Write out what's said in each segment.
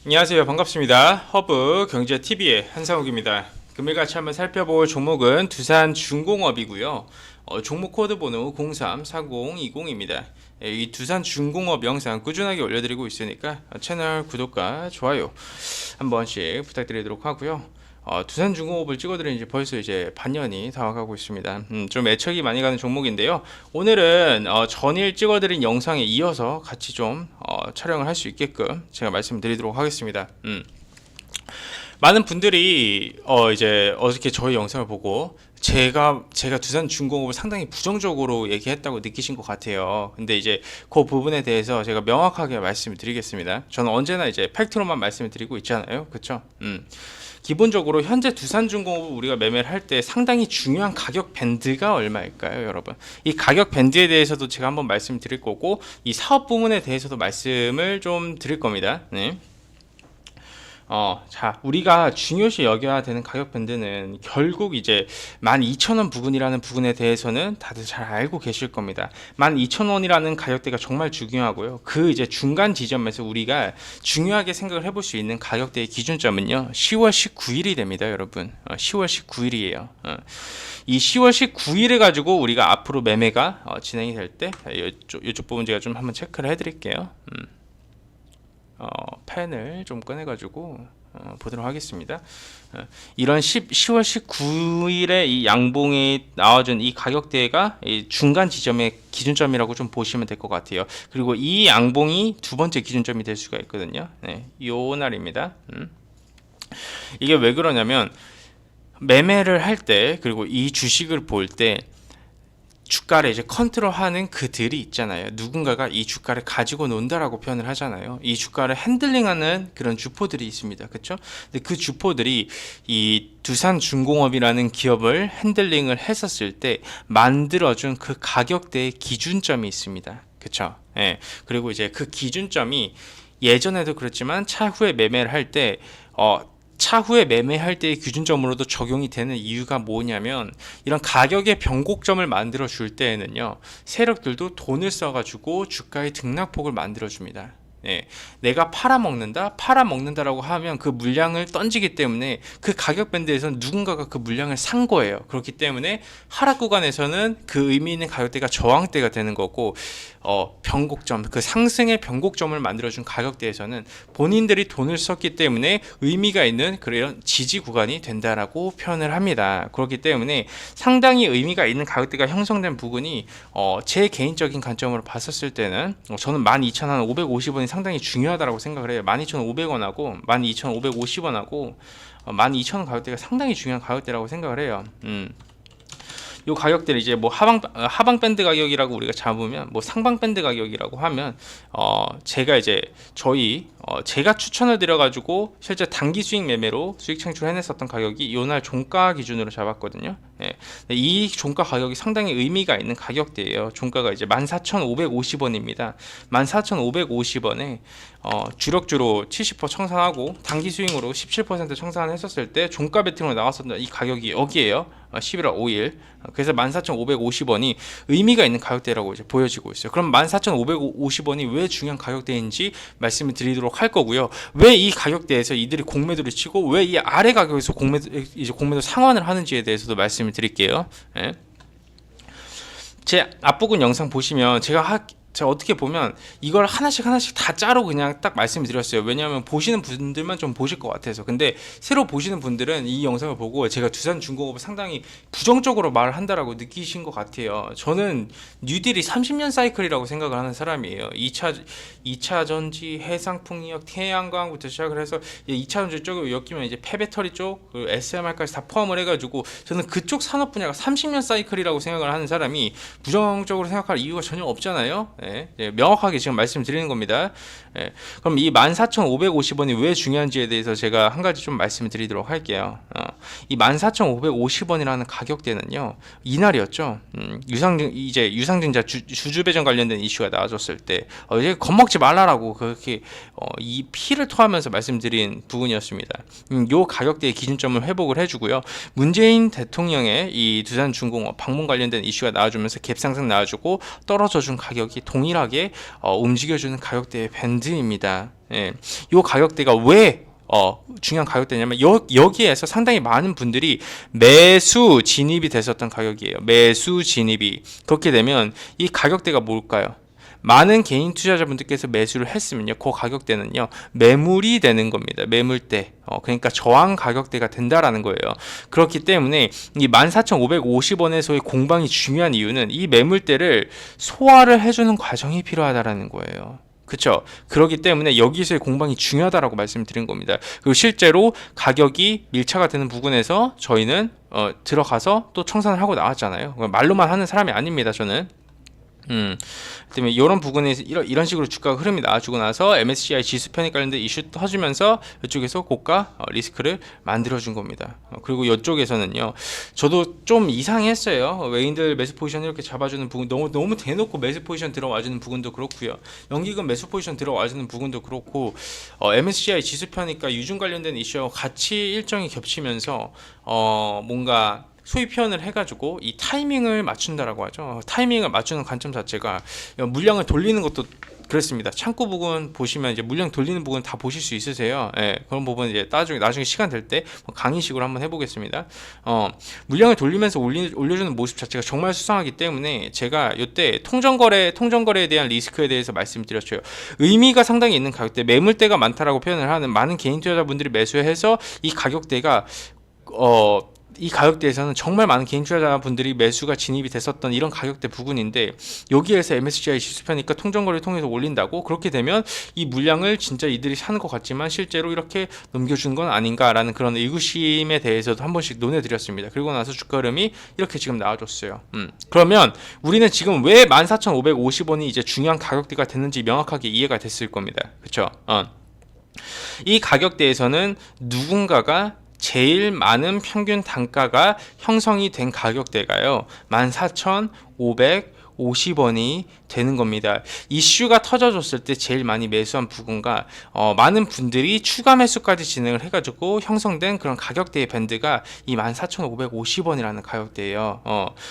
안녕하세요. 반갑습니다. 허브 경제TV의 한상욱입니다. 금일 같이 한번 살펴볼 종목은 두산중공업이고요. 종목 코드 번호 034020입니다. 이 두산중공업 영상 꾸준하게 올려드리고 있으니까 채널 구독과 좋아요 한 번씩 부탁드리도록 하고요. 두산중공업을 찍어드린 지 벌써 이제 반년이 다가가고 있습니다. 좀 애착이 많이 가는 종목인데요. 오늘은 전일 찍어드린 영상에 이어서 같이 좀 촬영을 할 수 있게끔 제가 말씀드리도록 하겠습니다. 많은 분들이 이제 어저께 저희 영상을 보고 제가 두산중공업을 상당히 부정적으로 얘기했다고 느끼신 것 같아요. 근데 이제 그 부분에 대해서 제가 명확하게 말씀을 드리겠습니다. 저는 언제나 이제 팩트로만 말씀을 드리고 있잖아요. 그렇죠? 기본적으로 현재 두산중공업을 우리가 매매를 할 때 상당히 중요한 가격 밴드가 얼마일까요, 여러분? 이 가격 밴드에 대해서도 제가 한번 말씀드릴 거고, 이 사업 부문에 대해서도 말씀을 좀 드릴 겁니다. 네. 자, 우리가 중요시 여겨야 되는 가격 밴드는 결국 이제 12,000원 부근이라는 부분에 대해서는 다들 잘 알고 계실 겁니다. 12,000원이라는 가격대가 정말 중요하고요. 그 이제 중간 지점에서 우리가 중요하게 생각을 해볼 수 있는 가격대의 기준점은요, 10월 19일이 됩니다, 여러분. 10월 19일이에요. 이 10월 19일에 가지고 우리가 앞으로 매매가 진행이 될 때, 이쪽 부분 제가 좀 한번 체크를 해드릴게요. 펜을 좀 꺼내가지고 보도록 하겠습니다. 이런 10월 19일에 이 양봉이 나와준 이 가격대가 이 중간 지점의 기준점이라고 좀 보시면 될 것 같아요. 그리고 이 양봉이 두 번째 기준점이 될 수가 있거든요. 네, 요 날입니다. 이게 왜 그러냐면 매매를 할 때 그리고 이 주식을 볼 때 주가를 이제 컨트롤하는 그들이 있잖아요. 누군가가 이 주가를 가지고 논다라고 표현을 하잖아요. 이 주가를 핸들링하는 그런 주포들이 있습니다. 그렇죠? 근데 그 주포들이 이 두산중공업이라는 기업을 핸들링을 했었을 때 만들어준 그 가격대의 기준점이 있습니다. 그렇죠? 예. 그리고 이제 그 기준점이 예전에도 그렇지만 차후에 매매를 할 때 차후에 매매할 때의 기준점으로도 적용이 되는 이유가 뭐냐면 이런 가격의 변곡점을 만들어 줄 때에는요, 세력들도 돈을 써가지고 주가의 등락폭을 만들어 줍니다. 예, 내가 팔아먹는다라고 하면 그 물량을 던지기 때문에 그 가격 밴드에서는 누군가가 그 물량을 산 거예요. 그렇기 때문에 하락 구간에서는 그 의미 있는 가격대가 저항대가 되는 거고, 변곡점, 그 상승의 변곡점을 만들어준 가격대에서는 본인들이 돈을 썼기 때문에 의미가 있는 그런 지지 구간이 된다라고 표현을 합니다. 그렇기 때문에 상당히 의미가 있는 가격대가 형성된 부분이 제 개인적인 관점으로 봤었을 때는 저는 12,550원이 상당히 중요하다고 생각을 해요. 12,500원하고 12,550원하고 12,000원 가격대가 상당히 중요한 가격대라고 생각을 해요. 요 가격대를 이제 뭐 하방 밴드 가격이라고 우리가 잡으면 뭐 상방 밴드 가격이라고 하면 제가 이제 제가 추천을 드려가지고 실제 단기 수익 매매로 수익 창출해냈었던 가격이 요날 종가 기준으로 잡았거든요. 예. 이 종가 가격이 상당히 의미가 있는 가격대예요. 종가가 이제 14,550원입니다. 14,550원에 주력주로 70% 청산하고 단기 수익으로 17% 청산을 했었을 때 종가 베팅으로 나왔었던 이 가격이 여기에요. 11월 5일. 그래서 14,550원이 의미가 있는 가격대라고 이제 보여지고 있어요. 그럼 14,550원이 왜 중요한 가격대인지 말씀을 드리도록 할 거고요. 왜 이 가격대에서 이들이 공매도를 치고 왜 이 아래 가격에서 공매도 상환을 하는지에 대해서도 말씀을 드릴게요. 예. 제 앞부분 영상 보시면 제가 어떻게 보면 이걸 하나씩 다 짜로 그냥 딱 말씀을 드렸어요. 왜냐하면 보시는 분들만 좀 보실 것 같아서. 근데 새로 보시는 분들은 이 영상을 보고 제가 두산중공업을 상당히 부정적으로 말을 한다라고 느끼신 것 같아요. 저는 뉴딜이 30년 사이클이라고 생각을 하는 사람이에요. 2차 전지, 해상풍력, 태양광부터 시작을 해서 2차 전지 쪽으로 엮이면 이제 폐배터리 쪽, SMR까지 다 포함을 해가지고 저는 그쪽 산업 분야가 30년 사이클이라고 생각을 하는 사람이 부정적으로 생각할 이유가 전혀 없잖아요. 명확하게 지금 말씀드리는 겁니다. 그럼 이 14,550원이 왜 중요한지에 대해서 제가 한 가지 좀 말씀을 드리도록 할게요. 이 14,550원이라는 가격대는요, 이날이었죠. 유상증자 주주 배정 관련된 이슈가 나와줬을 때 이제 겁먹지 말라라고 그렇게 이 피를 토하면서 말씀드린 부분이었습니다. 요 가격대의 기준점을 회복을 해주고요. 문재인 대통령의 이 두산중공업 방문 관련된 이슈가 나와주면서 갭상승 나와주고 떨어져준 가격이 동일하게 움직여주는 가격대의 밴드입니다. 예, 이 가격대가 왜 중요한 가격대냐면 여기에서 상당히 많은 분들이 매수 진입이 됐었던 가격이에요. 매수 진입이. 그렇게 되면 이 가격대가 뭘까요? 많은 개인 투자자분들께서 매수를 했으면요, 그 가격대는요 매물이 되는 겁니다. 매물대. 그러니까 저항 가격대가 된다라는 거예요. 그렇기 때문에 이 14,550원에서의 공방이 중요한 이유는 이 매물대를 소화를 해주는 과정이 필요하다라는 거예요. 그렇죠. 그렇기 때문에 여기서의 공방이 중요하다라고 말씀드린 겁니다. 그리고 실제로 가격이 밀차가 되는 부분에서 저희는 들어가서 또 청산을 하고 나왔잖아요. 말로만 하는 사람이 아닙니다. 저는. 때문에 이런 부분에서 이런 식으로 주가 흐름이 나와주고 나서 MSCI 지수 편입 관련된 이슈 터지면서 이쪽에서 고가 리스크를 만들어준 겁니다. 그리고 이쪽에서는요, 저도 좀 이상했어요. 외인들 매수 포지션 이렇게 잡아주는 부분, 너무 대놓고 매수 포지션 들어와주는 부분도 그렇고요. 연기금 매수 포지션 들어와주는 부분도 그렇고, MSCI 지수 편입과 유중 관련된 이슈와 같이 일정이 겹치면서 뭔가 소위 표현을 해가지고 이 타이밍을 맞춘다라고 하죠. 타이밍을 맞추는 관점 자체가 물량을 돌리는 것도 그렇습니다. 창구 부분 보시면 이제 물량 돌리는 부분 다 보실 수 있으세요. 예, 그런 부분 이제 나중에 시간 될 때 강의식으로 한번 해보겠습니다. 물량을 돌리면서 올려주는 모습 자체가 정말 수상하기 때문에 제가 이때 통정거래에 대한 리스크에 대해서 말씀드렸죠. 의미가 상당히 있는 가격대, 매물대가 많다라고 표현을 하는 많은 개인 투자자분들이 매수해서 이 가격대가 이 가격대에서는 정말 많은 개인 투자자분들이 매수가 진입이 됐었던 이런 가격대 부분인데, 여기에서 MSCI 지수표니까 통정거래를 통해서 올린다고, 그렇게 되면 이 물량을 진짜 이들이 사는 것 같지만 실제로 이렇게 넘겨주는 건 아닌가라는 그런 의구심에 대해서도 한 번씩 논해드렸습니다. 그리고 나서 주가 흐름이 이렇게 지금 나와줬어요. 그러면 우리는 지금 왜 14,550원이 이제 중요한 가격대가 됐는지 명확하게 이해가 됐을 겁니다. 그쵸? 이 가격대에서는 누군가가 제일 많은 평균 단가가 형성이 된 가격대가요 14,550원이 되는 겁니다. 이슈가 터져줬을 때 제일 많이 매수한 부분과 많은 분들이 추가 매수까지 진행을 해가지고 형성된 그런 가격대의 밴드가 이 14,550원이라는 가격대예요.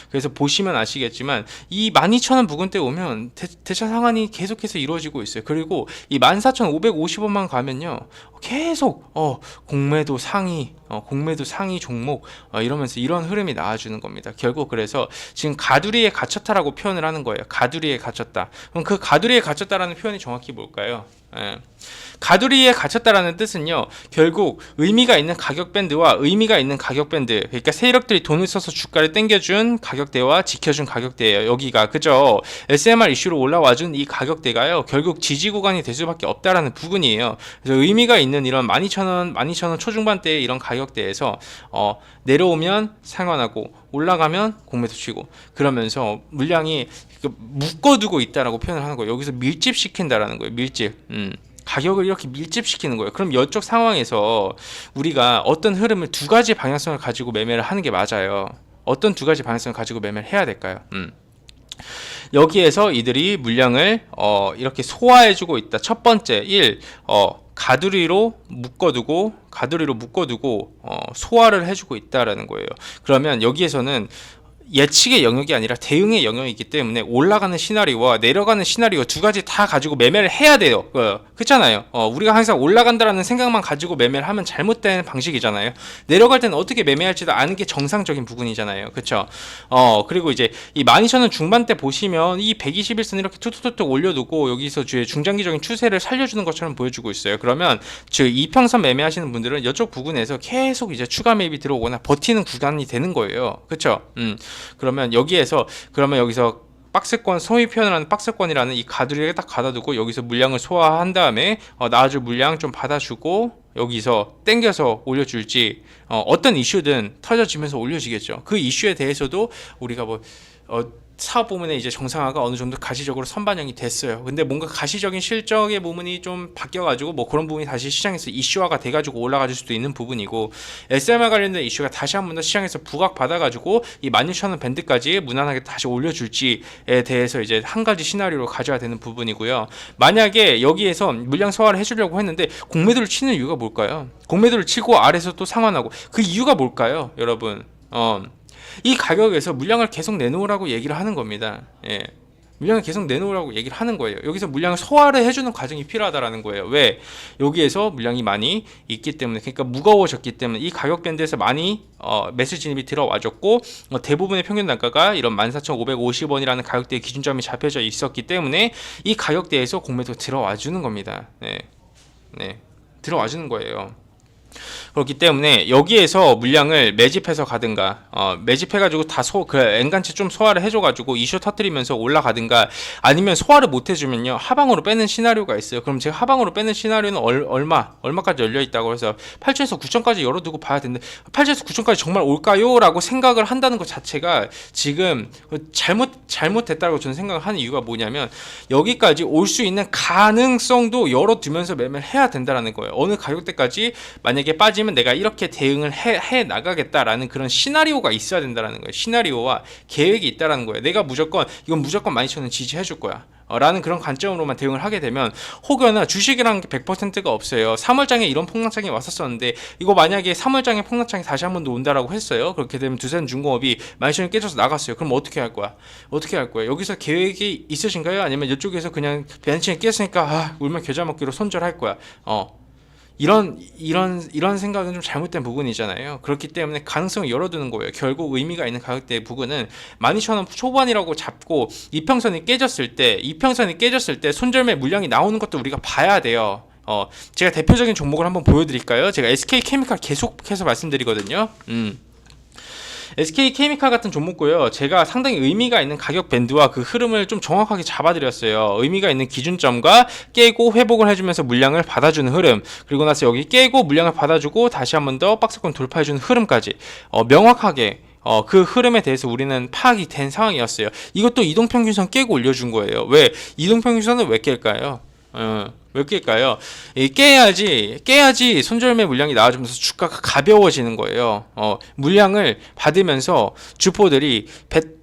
그래서 보시면 아시겠지만 이 12,000원 부근대 오면 대차 상한이 계속해서 이루어지고 있어요. 그리고 이 14,550원만 가면요 계속 공매도 상위 종목 이러면서 이런 흐름이 나와주는 겁니다. 결국 그래서 지금 가두리에 갇혔다라고 표현을 하는 거예요. 가두리에 갇혔다. 그럼 그 가두리에 갇혔다라는 표현이 정확히 뭘까요? 가두리에 갇혔다라는 뜻은요, 결국 의미가 있는 가격 밴드와 의미가 있는 가격 밴드, 그러니까 세력들이 돈을 써서 주가를 땡겨준 가격대와 지켜준 가격대예요. 여기가 그죠? SMR 이슈로 올라와준 이 가격대가요, 결국 지지 구간이 될 수밖에 없다라는 부분이에요. 그래서 의미가 있는 이런 12,000원 초중반대의 이런 가격대에서 내려오면 상환하고 올라가면 공매도 치고, 그러면서 물량이 묶어두고 있다라고 표현을 하는 거예요. 여기서 밀집시킨다라는 거예요. 밀집. 가격을 이렇게 밀집시키는 거예요. 그럼 이쪽 상황에서 우리가 어떤 흐름을 두 가지 방향성을 가지고 매매를 하는 게 맞아요. 어떤 두 가지 방향성을 가지고 매매를 해야 될까요? 여기에서 이들이 물량을 이렇게 소화해주고 있다. 첫 번째, 가두리로 묶어두고 소화를 해주고 있다라는 거예요. 그러면 여기에서는 예측의 영역이 아니라 대응의 영역이기 때문에 올라가는 시나리오와 내려가는 시나리오 두 가지 다 가지고 매매를 해야 돼요. 그렇잖아요. 우리가 항상 올라간다라는 생각만 가지고 매매를 하면 잘못된 방식이잖아요. 내려갈 때는 어떻게 매매할지도 아는 게 정상적인 부분이잖아요. 그렇죠? 그리고 이제 이 12,000원 중반대 보시면 이 121선 이렇게 툭툭툭 올려두고 여기서 중장기적인 추세를 살려주는 것처럼 보여주고 있어요. 그러면 즉 이평선 매매하시는 분들은 이쪽 부분에서 계속 이제 추가 매입이 들어오거나 버티는 구간이 되는 거예요. 그렇죠? 그러면 여기서 박스권, 소위 표현을 하는 박스권이라는 이 가두리에 딱 가둬두고 여기서 물량을 소화한 다음에 나와줄 물량 좀 받아주고 여기서 땡겨서 올려줄지, 어떤 이슈든 터져지면서 올려지겠죠. 그 이슈에 대해서도 우리가 사업 부문의 이제 정상화가 어느 정도 가시적으로 선반영이 됐어요. 근데 뭔가 가시적인 실적의 부분이 좀 바뀌어가지고 그런 부분이 다시 시장에서 이슈화가 돼가지고 올라가질 수도 있는 부분이고, SMR 관련된 이슈가 다시 한 번 더 시장에서 부각받아가지고 이 16,000원 밴드까지 무난하게 다시 올려줄지에 대해서 이제 한 가지 시나리오로 가져야 되는 부분이고요. 만약에 여기에서 물량 소화를 해주려고 했는데 공매도를 치는 이유가 뭘까요? 공매도를 치고 아래에서 또 상환하고, 그 이유가 뭘까요, 여러분? 이 가격에서 물량을 계속 내놓으라고 얘기를 하는 겁니다. 물량을 계속 내놓으라고 얘기를 하는 거예요. 여기서 물량을 소화를 해주는 과정이 필요하다라는 거예요. 왜? 여기에서 물량이 많이 있기 때문에, 그러니까 무거워졌기 때문에 이 가격 밴드에서 많이 매수 진입이 들어와줬고, 대부분의 평균 단가가 이런 14,550원이라는 가격대의 기준점이 잡혀져 있었기 때문에 이 가격대에서 공매도 들어와 주는 겁니다. 네, 들어와 주는 거예요. 그렇기 때문에 여기에서 물량을 매집해서 가든가, 매집해가지고 엔간치 좀 소화를 해줘가지고 이슈 터뜨리면서 올라가든가, 아니면 소화를 못 해주면요 하방으로 빼는 시나리오가 있어요. 그럼 제가 하방으로 빼는 시나리오는 얼마까지 열려 있다고 해서 8천에서 9천까지 열어두고 봐야 되는데, 8천에서 9천까지 정말 올까요? 라고 생각을 한다는 것 자체가 지금 잘못됐다고 저는 생각을 하는 이유가 뭐냐면, 여기까지 올 수 있는 가능성도 열어두면서 매매를 해야 된다는 거예요. 어느 가격대까지 만약에 빠지면 내가 이렇게 대응을 해 나가겠다라는 그런 시나리오가 있어야 된다는 거예요. 시나리오와 계획이 있다라는 거예요. 내가 이건 무조건 12,000원 지지해 줄 거야 라는 그런 관점으로만 대응을 하게 되면, 혹여나 주식이라는 게 100%가 없어요. 3월장에 이런 폭락장이 왔었었는데, 이거 만약에 3월장에 폭락장이 다시 한 번 더 온다라고 했어요. 그렇게 되면 두산중공업이 12,000원이 깨져서 나갔어요. 그럼 어떻게 할 거야? 여기서 계획이 있으신가요? 아니면 이쪽에서 그냥 12,000원이 깼으니까 울면 겨자 먹기로 손절할 거야? 이런 생각은 좀 잘못된 부분이잖아요. 그렇기 때문에 가능성을 열어두는 거예요. 결국 의미가 있는 가격대의 부분은 12,000원 초반이라고 잡고, 이평선이 깨졌을 때 손절매 물량이 나오는 것도 우리가 봐야 돼요. 제가 대표적인 종목을 한번 보여드릴까요? 제가 SK케미칼 계속해서 말씀드리거든요. SK케미칼 같은 종목고요. 제가 상당히 의미가 있는 가격 밴드와 그 흐름을 좀 정확하게 잡아드렸어요. 의미가 있는 기준점과 깨고 회복을 해주면서 물량을 받아주는 흐름, 그리고 나서 여기 깨고 물량을 받아주고 다시 한 번 더 박스권 돌파해주는 흐름까지 명확하게 그 흐름에 대해서 우리는 파악이 된 상황이었어요. 이것도 이동평균선 깨고 올려준 거예요. 왜? 이동평균선을 왜 깰까요? 왜 깰까요? 깨야지 손절매 물량이 나와주면서 주가가 가벼워지는 거예요. 물량을 받으면서 주포들이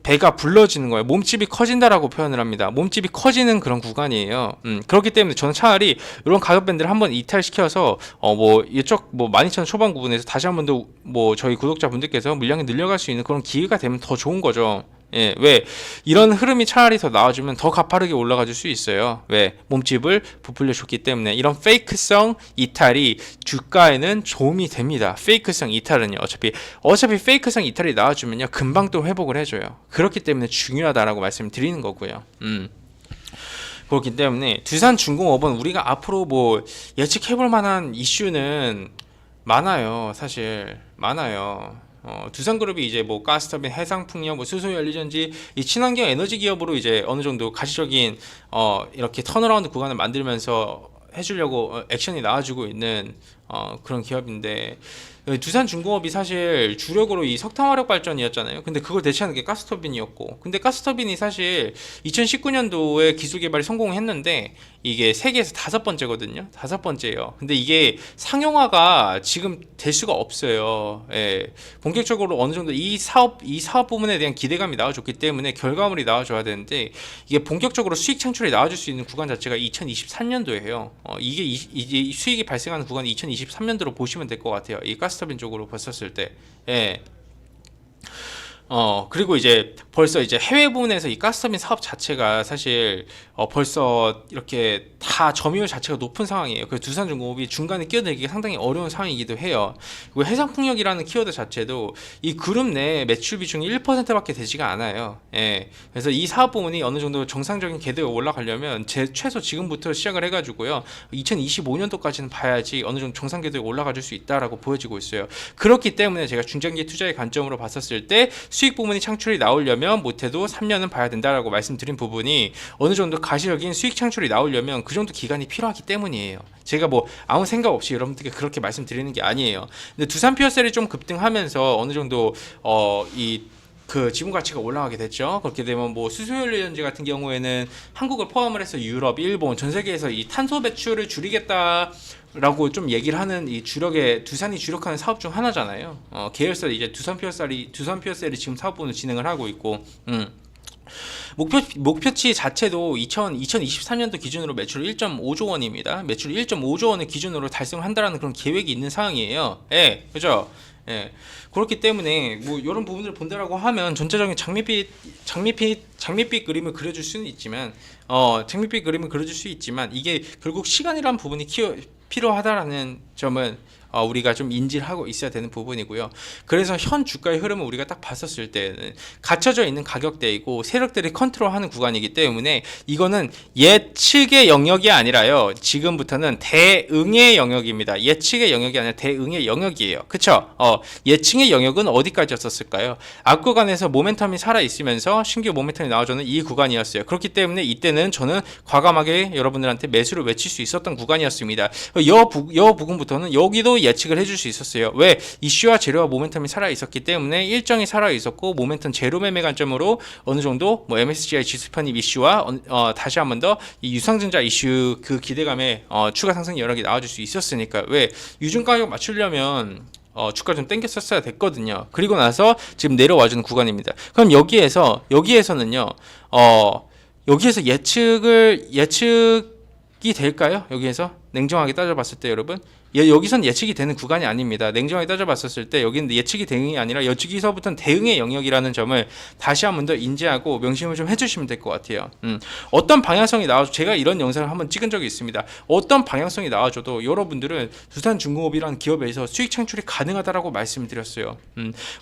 배가 불러지는 거예요. 몸집이 커진다라고 표현을 합니다. 몸집이 커지는 그런 구간이에요. 그렇기 때문에 저는 차라리 이런 가격 밴드를 한번 이탈시켜서 이쪽 12,000원 초반 부분에서 다시 한 번 더 저희 구독자분들께서 물량이 늘려갈 수 있는 그런 기회가 되면 더 좋은 거죠. 예, 왜? 이런 흐름이 차라리 더 나와주면 더 가파르게 올라가 줄 수 있어요. 왜? 몸집을 부풀려 줬기 때문에. 이런 페이크성 이탈이 주가에는 도움이 됩니다. 페이크성 이탈은요. 어차피 페이크성 이탈이 나와주면요 금방 또 회복을 해줘요. 그렇기 때문에 중요하다라고 말씀드리는 거고요. 그렇기 때문에 두산중공업은 우리가 앞으로 예측해볼 만한 이슈는 많아요. 사실 많아요. 두산그룹이 이제 가스터빈, 해상풍력, 수소연료전지, 이 친환경 에너지 기업으로 이제 어느 정도 가시적인 이렇게 턴어라운드 구간을 만들면서 해주려고 액션이 나와주고 있는 그런 기업인데, 두산중공업이 사실 주력으로 이 석탄화력 발전이었잖아요. 근데 그걸 대체하는 게 가스터빈이었고, 근데 가스터빈이 사실 2019년도에 기술 개발이 성공했는데 이게 세계에서 5번째거든요. 5번째예요. 근데 이게 상용화가 지금 될 수가 없어요. 예. 본격적으로 어느 정도 이 사업 부분에 대한 기대감이 나와줬기 때문에 결과물이 나와줘야 되는데, 이게 본격적으로 수익 창출이 나와줄 수 있는 구간 자체가 2023년도예요. 이게 이제 수익이 발생하는 구간이 2023년도로 보시면 될 것 같아요. 이 가스터빈 쪽으로 봤었을 때. 예. 그리고 이제 벌써 이제 해외 부분에서 이 가스터빈 사업 자체가 사실 벌써 이렇게 다 점유율 자체가 높은 상황이에요. 그래서 두산중공업이 중간에 끼어들기가 상당히 어려운 상황이기도 해요. 그리고 해상풍력이라는 키워드 자체도 이 그룹 내 매출 비중이 1%밖에 되지가 않아요. 예. 그래서 이 사업 부분이 어느 정도 정상적인 궤도에 올라가려면 최소 지금부터 시작을 해가지고요 2025년도까지는 봐야지 어느 정도 정상 궤도에 올라가 줄 수 있다라고 보여지고 있어요. 그렇기 때문에 제가 중장기 투자의 관점으로 봤었을 때 수익 부분이 창출이 나오려면 못해도 3년은 봐야 된다라고 말씀드린 부분이, 어느 정도 가시적인 수익 창출이 나오려면 그 정도 기간이 필요하기 때문이에요. 제가 아무 생각 없이 여러분들께 그렇게 말씀드리는 게 아니에요. 근데 두산 피어셀이 좀 급등하면서 어느 정도 그 지분 가치가 올라가게 됐죠. 그렇게 되면 수소연료전지 같은 경우에는 한국을 포함을 해서 유럽, 일본, 전 세계에서 이 탄소 배출을 줄이겠다라고 좀 얘기를 하는 이 두산이 주력하는 사업 중 하나잖아요. 계열사 이제 두산 피어셀이 지금 사업 부분을 진행을 하고 있고, 목표치 자체도 2023년도 기준으로 매출 1.5조 원입니다. 매출 1.5조 원을 기준으로 달성을 한다라는 그런 계획이 있는 상황이에요. 예, 그죠? 예. 그렇기 때문에 뭐 이런 부분을 본다라고 하면 전체적인 장밋빛 그림을 그려줄 수는 있지만 장밋빛 그림을 그려줄 수 있지만 이게 결국 시간이라는 부분이 필요하다라는 점은 우리가 좀 인지를 하고 있어야 되는 부분이고요. 그래서 현 주가의 흐름을 우리가 딱 봤었을 때는 갖춰져 있는 가격대이고 세력들이 컨트롤하는 구간이기 때문에 이거는 예측의 영역이 아니라요. 지금부터는 대응의 영역입니다. 예측의 영역이 아니라 대응의 영역이에요. 그쵸? 예측의 영역은 어디까지였었을까요? 앞구간에서 모멘텀이 살아있으면서 신규 모멘텀이 나와주는 이 구간이었어요. 그렇기 때문에 이때는 저는 과감하게 여러분들한테 매수를 외칠 수 있었던 구간이었습니다. 이 부분부터는 여기도 예측을 해줄 수 있었어요. 왜? 이슈와 재료와 모멘텀이 살아있었기 때문에 일정이 살아있었고 모멘텀 제로 매매 관점으로 어느 정도 뭐 MSCI 지수 편입 이슈와 다시 한 번 더 이 유상증자 이슈 그 기대감에 추가 상승 여력이 나와줄 수 있었으니까. 왜? 유중 가격 맞추려면 주가 좀 땡겼었어야 됐거든요. 그리고 나서 지금 내려와주는 구간입니다. 그럼 여기에서는요, 여기에서 예측이 될까요? 여기에서 냉정하게 따져봤을 때 여러분, 여기선 예측이 되는 구간이 아닙니다. 냉정하게 따져봤을 때 여기는 예측이 대응이 아니라 여기서부터는 대응의 영역이라는 점을 다시 한 번 더 인지하고 명심을 좀 해주시면 될 것 같아요. 어떤 방향성이 나와도 제가 이런 영상을 한번 찍은 적이 있습니다. 어떤 방향성이 나와줘도 여러분들은 두산중공업이라는 기업에서 수익 창출이 가능하다라고 말씀을 드렸어요.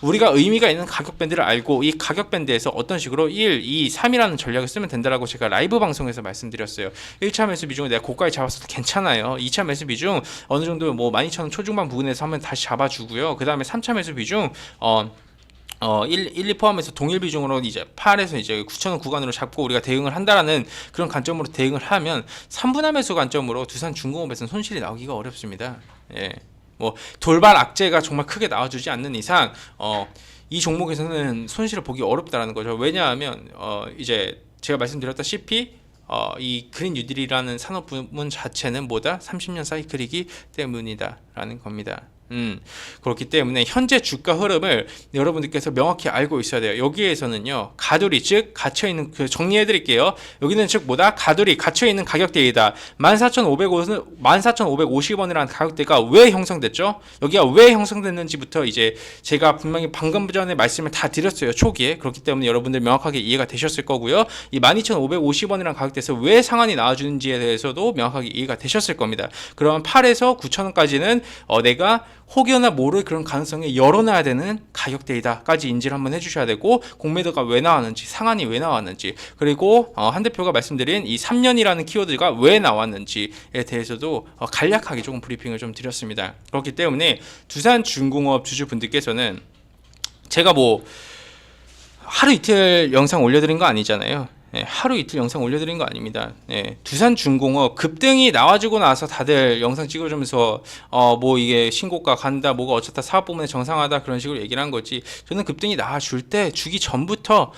우리가 의미가 있는 가격 밴드를 알고 이 가격 밴드에서 어떤 식으로 1, 2, 3이라는 전략을 쓰면 된다라고 제가 라이브 방송에서 말씀드렸어요. 1차 매수 비중을 내가 고가에 잡았어도 괜찮아요. 2차 매수 비중 어느 정도 뭐 12,000원 초중반 부근에서 한번 다시 잡아주고요. 그 다음에 3차 매수 비중 1, 2 포함해서 동일 비중으로 이제 8에서 이제 9,000원 구간으로 잡고 우리가 대응을 한다라는 그런 관점으로 대응을 하면 3분할 매수 관점으로 두산중공업에서는 손실이 나오기가 어렵습니다. 예. 뭐 돌발 악재가 정말 크게 나와주지 않는 이상 이 종목에서는 손실을 보기 어렵다라는 거죠. 왜냐하면 이제 제가 말씀드렸다시피 이 그린 뉴딜이라는 산업 부문 자체는 뭐다? 30년 사이클이기 때문이다라는 겁니다. 그렇기 때문에 현재 주가 흐름을 여러분들께서 명확히 알고 있어야 돼요. 여기에서는요, 가돌이 즉 갇혀있는, 정리해 드릴게요. 여기는 즉 뭐다? 가돌이 갇혀있는 가격대이다. 14,550원이라는 가격대가 왜 형성됐죠? 여기가 왜 형성됐는지부터 이제 제가 분명히 방금 전에 말씀을 다 드렸어요, 초기에. 그렇기 때문에 여러분들 명확하게 이해가 되셨을 거고요. 이 12,550원이라는 가격대에서 왜 상한이 나와주는지에 대해서도 명확하게 이해가 되셨을 겁니다. 그러면 8에서 9,000원까지는 내가 혹여나 모를 그런 가능성에 열어놔야 되는 가격대이다까지 인지를 한번 해주셔야 되고, 공매도가 왜 나왔는지, 상한이 왜 나왔는지, 그리고 한 대표가 말씀드린 이 3년이라는 키워드가 왜 나왔는지에 대해서도 간략하게 조금 브리핑을 좀 드렸습니다. 그렇기 때문에 두산중공업 주주분들께서는 제가 뭐 하루 이틀 영상 올려드린 거 아니잖아요. 네, 하루 이틀 영상 올려드린 거 아닙니다. 네, 두산중공업 급등이 나와주고 나서 다들 영상 찍어주면서 뭐 이게 신고가 간다, 뭐가 어쩌다 사업 부문에 정상하다 그런 식으로 얘기를 한 거지. 저는 급등이 나와줄 때 주기 전부터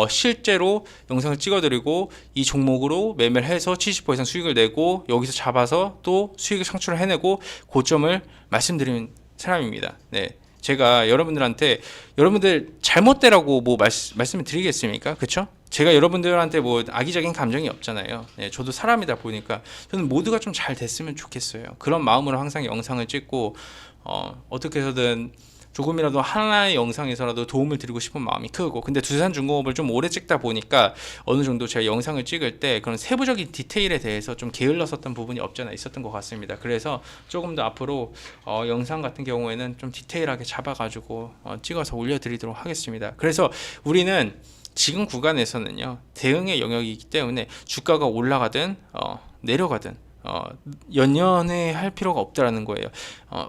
실제로 영상을 찍어드리고 이 종목으로 매매를 해서 70% 이상 수익을 내고 여기서 잡아서 또 수익을 창출을 해내고 고점을 말씀드리는 사람입니다. 네. 제가 여러분들한테 여러분들 잘못되라고 뭐 말씀을 드리겠습니까? 그렇죠? 제가 여러분들한테 뭐 악의적인 감정이 없잖아요. 네, 저도 사람이다 보니까 저는 모두가 좀 잘 됐으면 좋겠어요. 그런 마음으로 항상 영상을 찍고 어떻게 해서든 조금이라도 하나의 영상에서라도 도움을 드리고 싶은 마음이 크고, 근데 두산중공업을 좀 오래 찍다 보니까 어느 정도 제가 영상을 찍을 때 그런 세부적인 디테일에 대해서 좀 게을렀었던 부분이 없지 않아 있었던 것 같습니다. 그래서 조금 더 앞으로 영상 같은 경우에는 좀 디테일하게 잡아가지고 찍어서 올려드리도록 하겠습니다. 그래서 우리는 지금 구간에서는요, 대응의 영역이기 때문에 주가가 올라가든 내려가든 연연해 할 필요가 없다라는 거예요.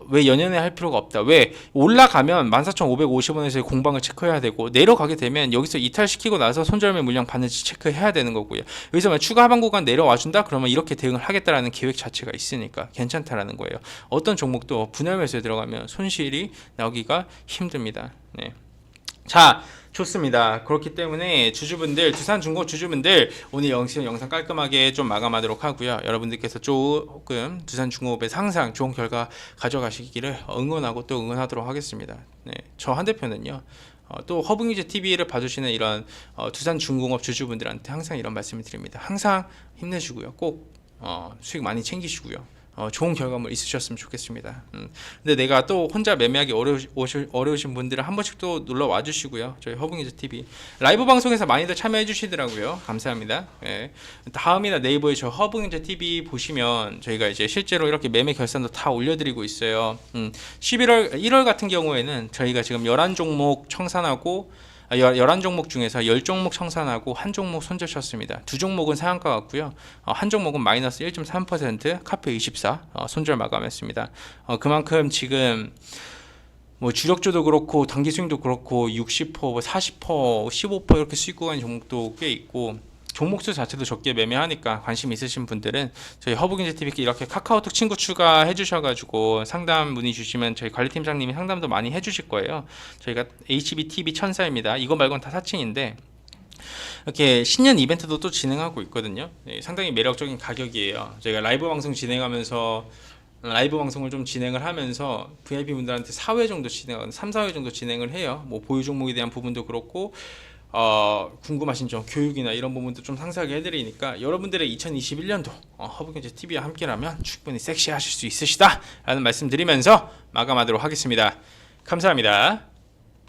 왜 연연해 할 필요가 없다? 왜? 올라가면 14,550원에서의 공방을 체크해야 되고, 내려가게 되면 여기서 이탈시키고 나서 손절매 물량 받는지 체크해야 되는 거고요. 여기서 추가 하방 구간 내려와준다? 그러면 이렇게 대응을 하겠다라는 계획 자체가 있으니까 괜찮다라는 거예요. 어떤 종목도 분할 매수에 들어가면 손실이 나오기가 힘듭니다. 네. 자, 좋습니다. 그렇기 때문에 주주분들, 두산중공업 주주분들, 오늘 영상 깔끔하게 좀 마감하도록 하고요. 여러분들께서 조금 두산중공업에서 항상 좋은 결과 가져가시기를 응원하고 또 응원하도록 하겠습니다. 네, 저 한 대표는요, 또 허붕이즈 TV를 봐주시는 이런 두산중공업 주주분들한테 항상 이런 말씀을 드립니다. 항상 힘내시고요. 꼭 수익 많이 챙기시고요. 좋은 결과물 있으셨으면 좋겠습니다. 근데 내가 또 혼자 매매하기 어려우신 분들은 한 번씩 또 놀러 와주시고요. 저희 허브니즈 TV 라이브 방송에서 많이들 참여해 주시더라고요. 감사합니다. 예. 다음이나 네이버에 저 허브니즈 TV 보시면 저희가 이제 실제로 이렇게 매매 결산도 다 올려드리고 있어요. 1월 같은 경우에는 저희가 지금 11종목 청산하고 11종목 중에서 10종목 청산하고 한 종목 손절쳤습니다. 두 종목은 상한가 같고요. 한 종목은 마이너스 1.3%, 카페 24 손절 마감했습니다. 그만큼 지금 뭐 주력주도 그렇고 단기 스윙도 그렇고 60%, 40%, 15% 이렇게 수익 구간 종목도 꽤 있고 종목수 자체도 적게 매매하니까 관심 있으신 분들은 저희 허브기즈 TV 이렇게 카카오톡 친구 추가해 주셔가지고 상담 문의 주시면 저희 관리팀장님이 상담도 많이 해주실 거예요. 저희가 HBTV 천사입니다. 이거 말고는 다 사칭인데 이렇게 신년 이벤트도 또 진행하고 있거든요. 상당히 매력적인 가격이에요. 저희가 라이브 방송 진행하면서 라이브 방송을 좀 진행을 하면서 VIP 분들한테 4회 정도 3, 4회 정도 진행을 해요. 뭐 보유 종목에 대한 부분도 그렇고 궁금하신 점, 교육이나 이런 부분도 좀 상세하게 해드리니까 여러분들의 2021년도 허브경제 TV와 함께라면 충분히 섹시하실 수 있으시다 라는 말씀 드리면서 마감하도록 하겠습니다. 감사합니다.